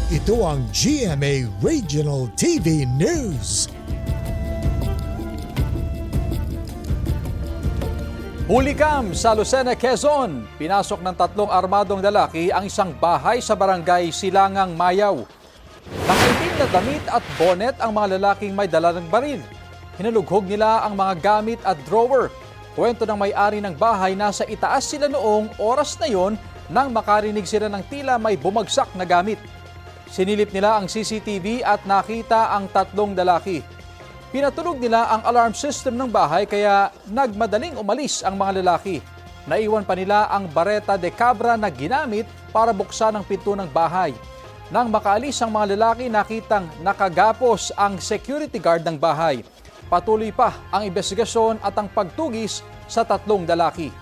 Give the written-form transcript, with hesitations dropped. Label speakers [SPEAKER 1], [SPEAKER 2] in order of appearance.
[SPEAKER 1] Ito ang GMA Regional TV News.
[SPEAKER 2] Hulikam sa Lucena, Quezon. Pinasok ng 3 armadong lalaki ang isang bahay sa barangay Silangang Mayaw. Nakiting na damit at bonnet ang mga lalaking may dala ng baril. Hinulughog nila ang mga gamit at drawer. Kwento ng may-ari ng bahay, nasa itaas sila noong oras na yon nang makarinig sila ng tila may bumagsak na gamit. Sinilip nila ang CCTV at nakita ang 3 lalaki. Pinatulog nila ang alarm system ng bahay kaya nagmadaling umalis ang mga lalaki. Naiwan pa nila ang bareta de cabra na ginamit para buksan ang pinto ng bahay. Nang makaalis ang mga lalaki, nakitang nakagapos ang security guard ng bahay. Patuloy pa ang investigasyon at ang pagtugis sa 3 lalaki.